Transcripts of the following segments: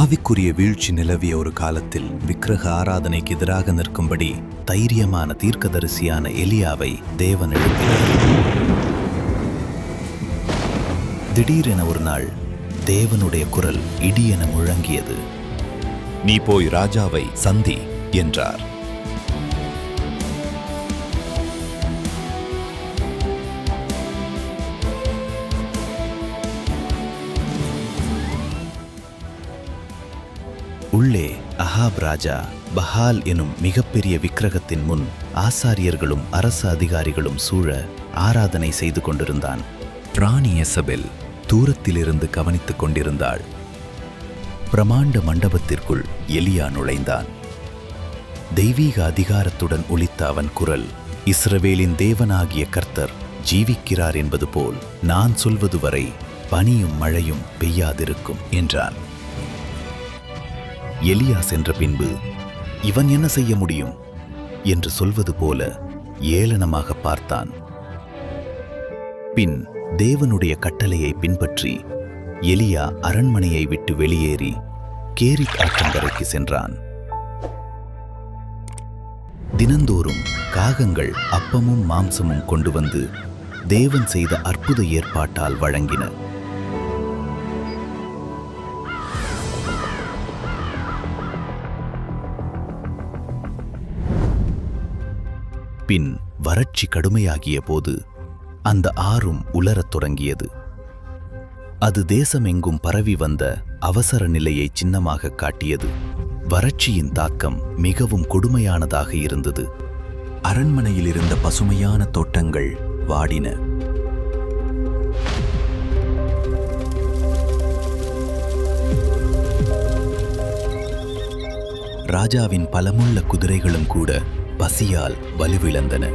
ஆவிக்குரிய வீழ்ச்சி நிலவிய ஒரு காலத்தில் விக்கிரக ஆராதனைக்கு எதிராக நிற்கும்படி தைரியமான தீர்க்கதரிசியான எலியாவை தேவன் எழுப்பினார். திடீரென ஒரு நாள் தேவனுடைய குரல் இடியென முழங்கியது. "நீ போய் ராஜாவை சந்தி" என்றார். உள்ளே அஹாப் ராஜா பஹால் எனும் மிகப்பெரிய விக்கிரகத்தின் முன் ஆசாரியர்களும் அரச அதிகாரிகளும் சூழ ஆராதனை செய்து கொண்டிருந்தான். ராணி எசபெல் தூரத்திலிருந்து கவனித்துக் கொண்டிருந்தாள். பிரமாண்ட மண்டபத்திற்குள் எலியா நுழைந்தான். தெய்வீக அதிகாரத்துடன் ஒலித்த அவன் குரல், "இஸ்ரவேலின் தேவனாகிய கர்த்தர் ஜீவிக்கிறார் என்பது போல் நான் சொல்வது வரை பனியும் மழையும் பெய்யாதிருக்கும்" என்றான். எலியா சென்ற பின்பு, "இவன் என்ன செய்ய முடியும்?" என்று சொல்வது போல ஏளனமாக பார்த்தான். பின் தேவனுடைய கட்டளையை பின்பற்றி எலியா அரண்மனையை விட்டு வெளியேறி கேரித் ஆற்றங்கரைக்கு சென்றான். தினந்தோறும் காகங்கள் அப்பமும் மாம்சமும் கொண்டு வந்து தேவன் செய்த அற்புத ஏற்பாட்டால் வழங்கின. பின் வறட்சி கடுமையாகிய போது அந்த ஆறும் உலரத் தொடங்கியது. அது தேசமெங்கும் பரவி வந்த அவசர நிலையை சின்னமாக காட்டியது. வறட்சியின் தாக்கம் மிகவும் கொடுமையானதாக இருந்தது. அரண்மனையில் இருந்த பசுமையான தோட்டங்கள் வாடின. ராஜாவின் பலமுள்ள குதிரைகளும் கூட பசியால் வலுவிழந்தன.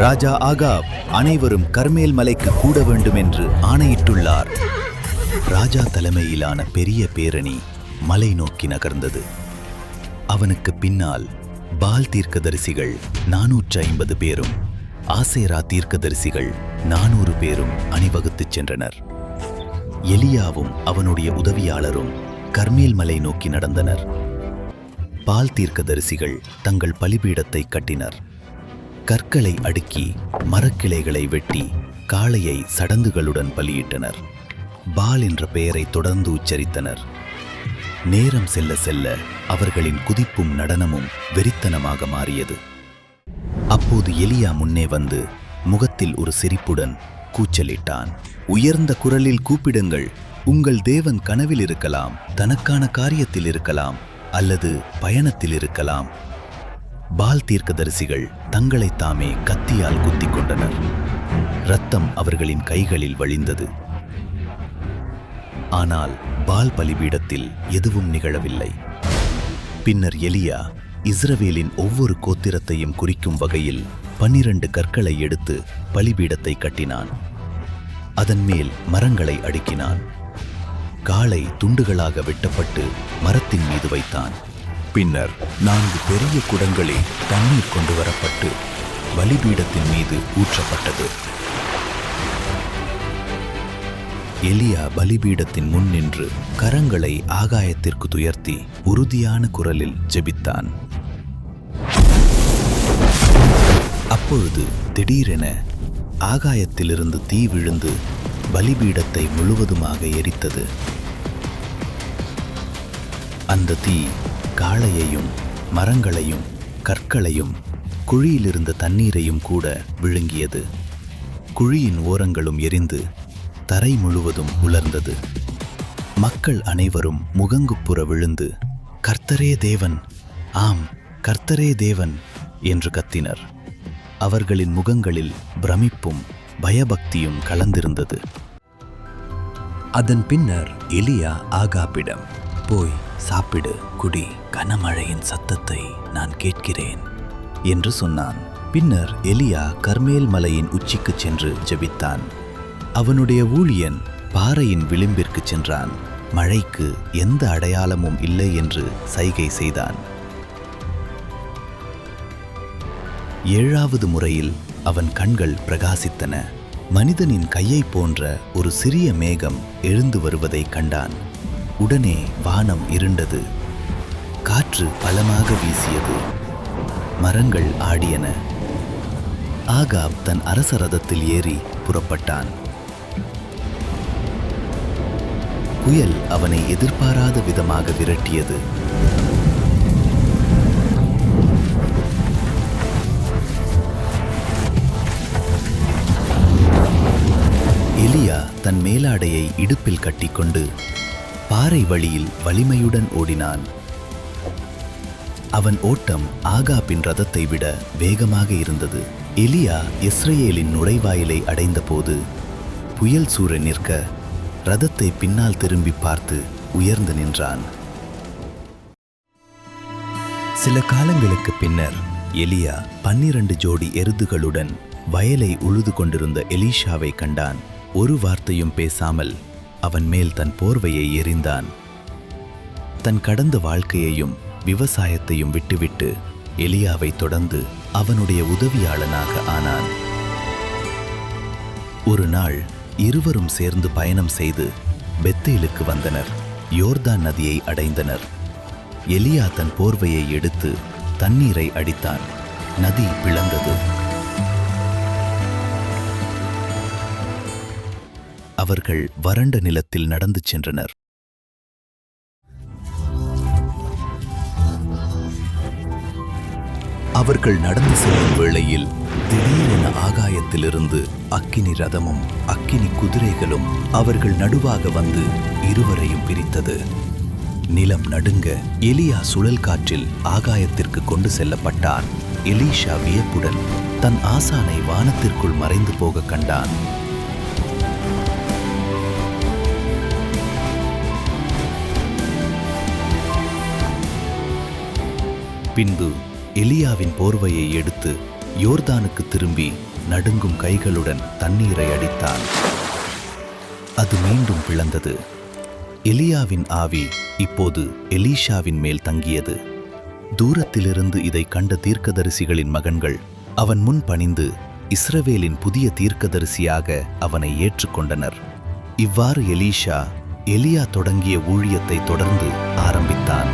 ராஜா ஆகாப் அனைவரும் கர்மேல் மலைக்கு கூட வேண்டும் என்று ஆணையிட்டுள்ளார். ராஜா தலைமையிலான பெரிய பேரணி மலை நோக்கி நகர்ந்தது. அவனுக்கு பின்னால் பால் தீர்க்கதரிசிகள் 450 பேரும் ஆசேரா தீர்க்கதரிசிகள் 400 பேரும் அணிவகுத்துச் சென்றனர். எலியாவும் அவனுடைய உதவியாளரும் கர்மேல் மலை நோக்கி நடந்தனர். பால் தீர்க்கதரிசிகள் தங்கள் பலிபீடத்தை கட்டினர். கற்களை அடுக்கி மரக்கிளைகளை வெட்டி காளையை சடங்குகளுடன் பலியிட்டனர். பால் என்ற பெயரை தொடர்ந்து உச்சரித்தனர். நேரம் செல்ல செல்ல அவர்களின் குதிப்பும் நடனமும் வெறித்தனமாக மாறியது. அப்போது எலியா முன்னே வந்து முகத்தில் ஒரு சிரிப்புடன் கூச்சலிட்டான். "உயர்ந்த குரலில் கூப்பிடுங்கள். உங்கள் தேவன் கனவில் இருக்கலாம், தனக்கான காரியத்தில் இருக்கலாம், அல்லது பயணத்தில் இருக்கலாம்." பால் தீர்க்கதரிசிகள் தங்களை தாமே கத்தியால் குத்திக் கொண்டனர். இரத்தம் அவர்களின் கைகளில் வழிந்தது. ஆனால் பால் பலிபீடத்தில் எதுவும் நிகழவில்லை. பின்னர் எலியா இஸ்ரவேலின் ஒவ்வொரு கோத்திரத்தையும் குறிக்கும் வகையில் 12 கற்களை எடுத்து பலிபீடத்தை கட்டினான். அதன் மேல் மரங்களை அடுக்கினான். காளை துண்டுகளாக வெட்டப்பட்டு மரத்தின் மீது வைத்தான். பின்னர் 4 பெரிய குடங்களில் தண்ணீர் கொண்டு வரப்பட்டு பலிபீடத்தின் மீது ஊற்றப்பட்டது. எலியா பலிபீடத்தின் முன் நின்று கரங்களை ஆகாயத்திற்கு துயர்த்தி உறுதியான குரலில் ஜெபித்தான். அப்பொழுது திடீரென ஆகாயத்திலிருந்து தீ விழுந்து பலிபீடத்தை முழுவதுமாக எரித்தது. அந்த தீ காளையையும் மரங்களையும் கற்களையும் குழியிலிருந்த தண்ணீரையும் கூட விழுங்கியது. குழியின் ஓரங்களும் எரிந்து தரை முழுவதும் உலர்ந்தது. மக்கள் அனைவரும் முகங்குப்புற விழுந்து, "கர்த்தரே தேவன், ஆம் கர்த்தரே தேவன்" என்று கத்தினர். அவர்களின் முகங்களில் பிரமிப்பும் பயபக்தியும் கலந்திருந்தது. அதன் பின்னர் எலியா ஆகாபிடம், "போய் சாப்பிடு, குடி, கனமழையின் சத்தத்தை நான் கேட்கிறேன்" என்று சொன்னான். பின்னர் எலியா கர்மேல் மலையின் உச்சிக்கு சென்று ஜெபித்தான். அவனுடைய ஊழியன் பாறையின் விளிம்பிற்கு சென்றான். மழைக்கு எந்த அடையாளமும் இல்லை என்று சைகை செய்தான். 7வது முறையில் அவன் கண்கள் பிரகாசித்தன. மனிதனின் கையைப் போன்ற ஒரு சிறிய மேகம் எழுந்து வருவதை கண்டான். உடனே வானம் இருண்டது. காற்று பலமாக வீசியது. மரங்கள் ஆடியன. ஆகாப் தன் அரச ரதத்தில் ஏறி புறப்பட்டான். புயல் அவனை எதிர்பாராத விதமாக விரட்டியது. எலியா தன் மேலாடையை இடுப்பில் கட்டிக்கொண்டு பாறை வழியில் வலிமையுடன் ஓடினான். அவன் ஓட்டம் ஆகாபின் ரதத்தை விட வேகமாக இருந்தது. எலியா இஸ்ரவேலின் நுழைவாயிலை அடைந்தபோது புயல் சூற நிற்க ரதத்தை பின்னால் திரும்பி பார்த்து உயர்ந்து நின்றான். சில காலங்களுக்கு பின்னர் எலியா 12 ஜோடி எருதுகளுடன் வயலை உழுது கொண்டிருந்த எலீஷாவை கண்டான். ஒரு வார்த்தையும் பேசாமல் அவன் மேல் தன் போர்வையை எறிந்தான். தன் கடந்த வாழ்க்கையையும் விவசாயத்தையும் விட்டுவிட்டு எலியாவை தொடர்ந்து அவனுடைய உதவியாளனாக ஆனான். ஒரு நாள் இருவரும் சேர்ந்து பயணம் செய்து பெத்தேலுக்கு வந்தனர். யோர்தான் நதியை அடைந்தனர். எலியா தன் போர்வையை எடுத்து தண்ணீரை அடித்தான். நதி பிளந்தது. அவர்கள் வறண்ட நிலத்தில் நடந்து சென்றனர். அவர்கள் நடந்து செல்லும் வேளையில் திடீரென ஆகாயத்திலிருந்து அக்கினி ரதமும் அக்கினி குதிரைகளும் அவர்கள் நடுவாக வந்து இருவரையும் பிரித்தது. நிலம் நடுங்க எலியா சுழல் காற்றில் ஆகாயத்திற்கு கொண்டு செல்லப்பட்டான். எலீஷா வியப்புடன் தன் ஆசானை வானத்திற்குள் மறைந்து போக கண்டான். பின்பு எலியாவின் போர்வையை எடுத்து யோர்தானுக்கு திரும்பி நடுங்கும் கைகளுடன் தண்ணீரை அடித்தான். அது மீண்டும் பிளந்தது. எலியாவின் ஆவி இப்போது எலீஷாவின் மேல் தங்கியது. தூரத்திலிருந்து இதை கண்ட தீர்க்கதரிசிகளின் மகன்கள் அவன் முன் பணிந்து இஸ்ரவேலின் புதிய தீர்க்கதரிசியாக அவனை ஏற்றுக்கொண்டனர். இவ்வாறு எலீஷா எலியா தொடங்கிய ஊழியத்தை தொடர்ந்து ஆரம்பித்தான்.